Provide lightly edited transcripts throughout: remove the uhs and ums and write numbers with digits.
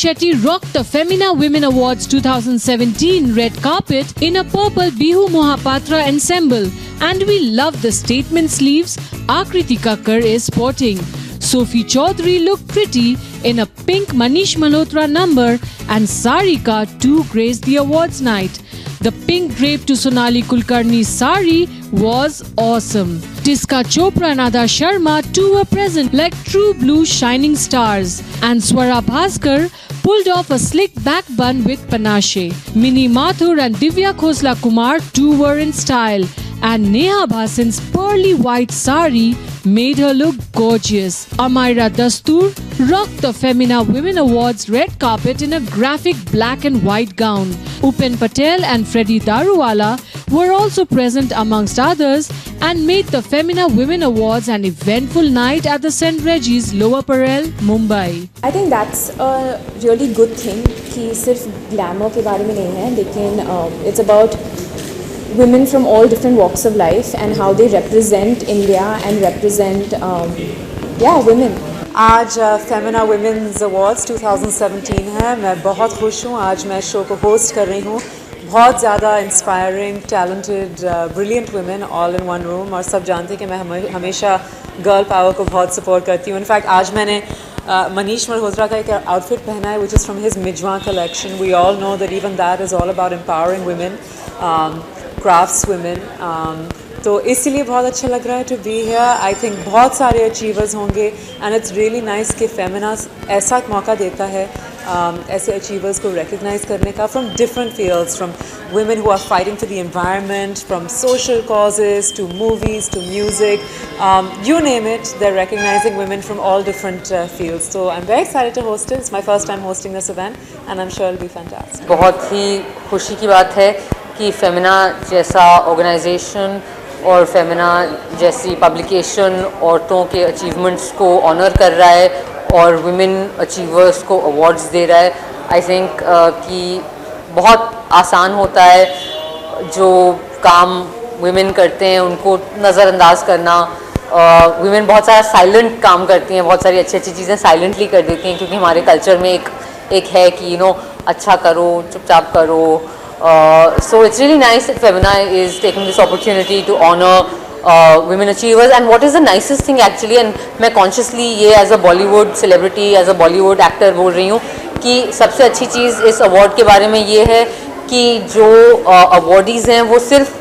Shetty rocked the Femina Women Awards 2017 red carpet in a purple Bihu Mohapatra ensemble, and we love the statement sleeves Akriti Kakkar is sporting. Sophie Chaudhary looked pretty in a pink Manish Malhotra number, and Sarika too graced the awards night. The pink drape to Sonali Kulkarni's sari was awesome. Tiska Chopra and Ada Sharma too were present like true blue shining stars. And Swara Bhaskar pulled off a slick back bun with panache. Mini Mathur and Divya Khosla Kumar too were in style. And Neha Bhasin's pearly white sari made her look gorgeous. Amaira Dastur rocked the Femina Women Awards red carpet in a graphic black and white gown. Upen Patel and Freddie Daruwala were also present amongst others and made the Femina Women Awards an eventful night at the St. Regis, Lower Parel, Mumbai. I think that's a really good thing कि सिर्फ glamour के बारे में नहीं है, लेकिन it's about women from all different walks of life and how they represent India and represent women. आज Femina women's awards 2017 है। मैं बहुत खुश हूँ। आज मैं शो को होस्ट कर रही हूँ। बहुत ज़्यादा inspiring, talented, brilliant women all in one room, और सब जानते हैं कि मैं हमेशा गर्ल पावर को बहुत सपोर्ट करती हूँ। इनफैक्ट आज मैंने मनीष मल्होत्रा का एक आउटफिट पहना है which is from his Mijwan collection. We all know that even that is all about empowering women, crafts women. तो इसीलिए बहुत अच्छा लग रहा है to be here. I think बहुत सारे अचीवर्स होंगे एंड इट्स रियली नाइस कि फेमिना ऐसा एक मौका देता है ऐसे अचीवर्स को रिकग्नाइज करने का from different fields, from women who are fighting for the environment, from social causes to movies to music, you name it, they are recognizing women from all different fields. So I am very excited to host it. It's my first time hosting this event and I am sure it will be fantastic. बहुत ही खुशी की बात है कि फेमिना जैसा organisation और फेमिना जैसी पब्लिकेशन औरतों के अचीवमेंट्स को ऑनर कर रहा है और वुमेन अचीवर्स को अवार्ड्स दे रहा है। आई थिंक कि बहुत आसान होता है जो काम वुमेन करते हैं उनको नज़रअंदाज करना। वुमेन बहुत सारा साइलेंट काम करती हैं, बहुत सारी अच्छी अच्छी चीज़ें साइलेंटली कर देती हैं, क्योंकि हमारे कल्चर में एक है कि अच्छा करो, चुपचाप करो। So it's really nice that Femina is taking this opportunity to honor women achievers. And what is the nicest thing actually, and मैं consciously ये as a Bollywood celebrity, as a Bollywood actor बोल रही हूँ कि सबसे अच्छी चीज़ इस award के बारे में ये है कि जो awardees हैं वो सिर्फ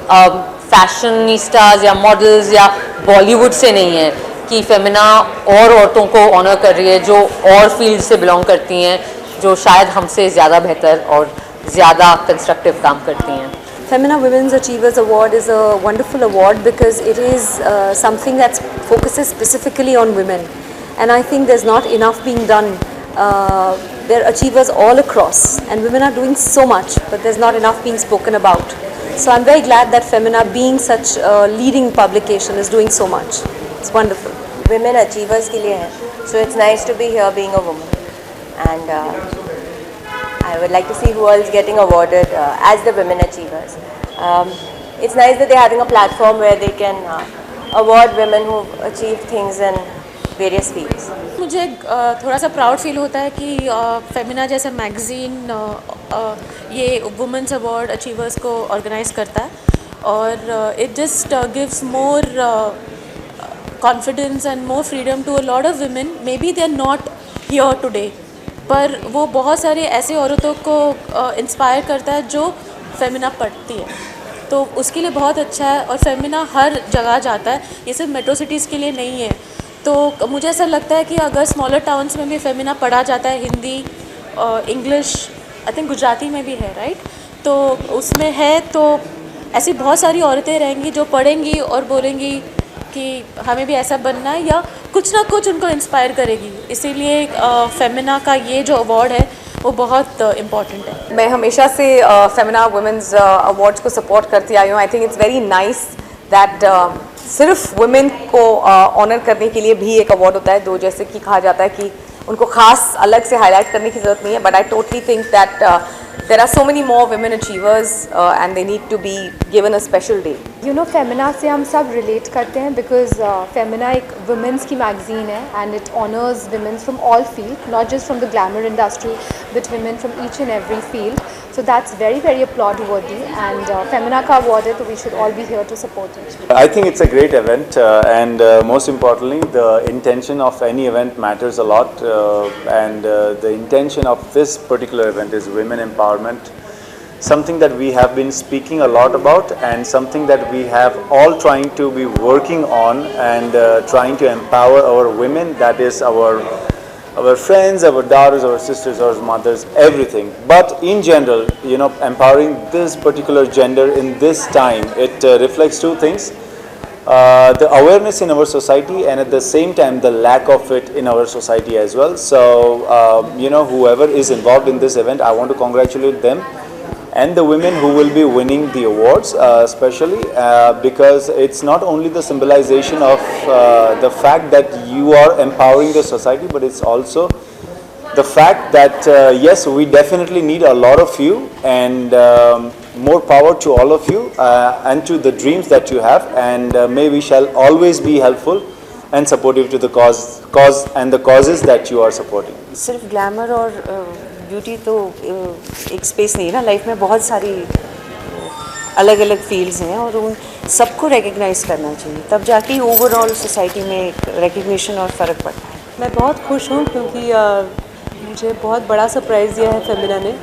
fashionistas या models या Bollywood से नहीं है, कि Femina और औरतों को honor कर रही है जो और field से belong करती हैं, जो शायद हमसे ज़्यादा बेहतर और ज़्यादा कंस्ट्रक्टिव काम करती हैं। Femina Women's Achievers Award is a wonderful award because it is something that focuses specifically on women, and I think there's not enough being done. There are achievers all across, and women are doing so much, but there's not enough being spoken about. So I'm very glad that Femina, being such a leading publication, is doing so much. It's wonderful. Women achievers के लिए है, so it's nice to be here being a woman, and I would like to see who else getting awarded as the women achievers. It's nice that they're having a platform where they can award women who achieve things in various fields. मुझे थोड़ा सा proud feel होता है कि फेमिना जैसा magazine ये women's award achievers को organize करता है, और it just gives more confidence and more freedom to a lot of women. Maybe they are not here today, पर वो बहुत सारी ऐसी औरतों को इंस्पायर करता है जो फेमिना पढ़ती है, तो उसके लिए बहुत अच्छा है। और फेमिना हर जगह जाता है, ये सिर्फ मेट्रो सिटीज़ के लिए नहीं है। तो मुझे ऐसा लगता है कि अगर स्मॉलर टाउन्स में भी फेमिना पढ़ा जाता है, Hindi, English, I think Gujarati में भी है, राइट, तो उसमें है, तो ऐसी बहुत सारी औरतें रहेंगी जो पढ़ेंगी और बोलेंगी कि हमें भी ऐसा बनना है, या कुछ ना कुछ उनको इंस्पायर करेगी। इसीलिए फेमिना का ये जो अवार्ड है वो बहुत इम्पॉर्टेंट है। मैं हमेशा से फेमिना वुमेन्स अवार्ड्स को सपोर्ट करती आई हूँ। I think it's very nice that सिर्फ वुमेन को ऑनर करने के लिए भी एक अवार्ड होता है, दो, जैसे कि कहा जाता है कि उनको खास अलग से हाईलाइट करने की ज़रूरत नहीं है, but I totally think that there are so many more women achievers and they need to be given a special day. You know, Femina से हम सब relate करते हैं because Femina एक women's की magazine है and it honors women from all fields, not just from the glamour industry, but women from each and every field. So that's very, very applaud worthy and Femina का award है, so we should all be here to support it. I think it's a great event and most importantly the intention of any event matters a lot and the intention of this particular event is women empowerment, something that we have been speaking a lot about and something that we have all trying to be working on and trying to empower our women, that is our friends, our daughters, our sisters, our mothers, everything. But in general, you know, empowering this particular gender in this time, it reflects two things. The awareness in our society and at the same time the lack of it in our society as well. So, you know, whoever is involved in this event, I want to congratulate them and the women who will be winning the awards, especially because it's not only the symbolization of the fact that you are empowering the society, but it's also the fact that yes, we definitely need a lot of you and more power to all of you and to the dreams that you have, and may we shall always be helpful and supportive to the cause and the causes that you are supporting. सिर्फ glamour और beauty तो एक space नहीं है ना, life में बहुत सारी अलग अलग फील्ड्स हैं और उन सबको रिकग्नाइज करना चाहिए, तब जाके ही ओवरऑल सोसाइटी में रिकग्निशन और फ़र्क पड़ता है। मैं बहुत खुश हूँ क्योंकि मुझे बहुत बड़ा सरप्राइज़ दिया है फेमिना ने।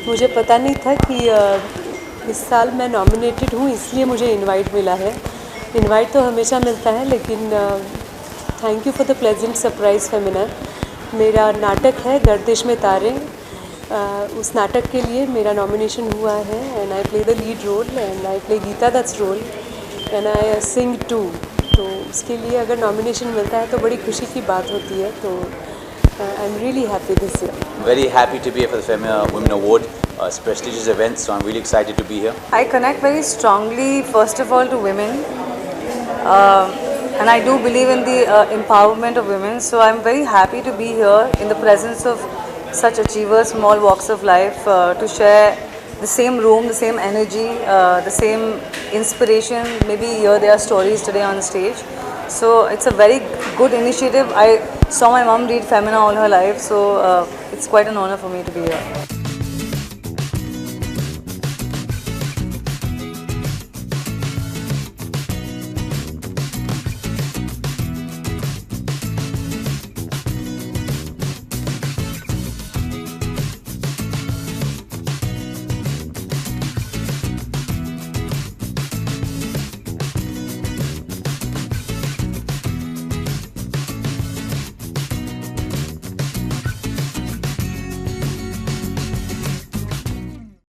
मुझे पता नहीं था कि इस साल मैं नॉमिनेटेड हूँ, इसलिए मुझे इनवाइट मिला है। इनवाइट तो हमेशा मिलता है, लेकिन thank you for the pleasant surprise Femina. मेरा नाटक है गर्दिश में तारे, उस नाटक के लिए मेरा नॉमिनेशन हुआ है and I play the lead role and I play Geeta Dutt's role and I sing too. तो उसके लिए अगर नॉमिनेशन मिलता है तो बड़ी खुशी की बात होती है, तो I am really happy this year. Very happy to be here for the Femina Women Award. It's a prestigious event, so I'm really excited to be here. I connect very strongly, first of all, to women, and I do believe in the empowerment of women. So I'm very happy to be here in the presence of such achievers from all walks of life to share the same room, the same energy, the same inspiration. Maybe hear their stories today on stage. So it's a very good initiative. I saw my mom read Femina all her life, so it's quite an honor for me to be here.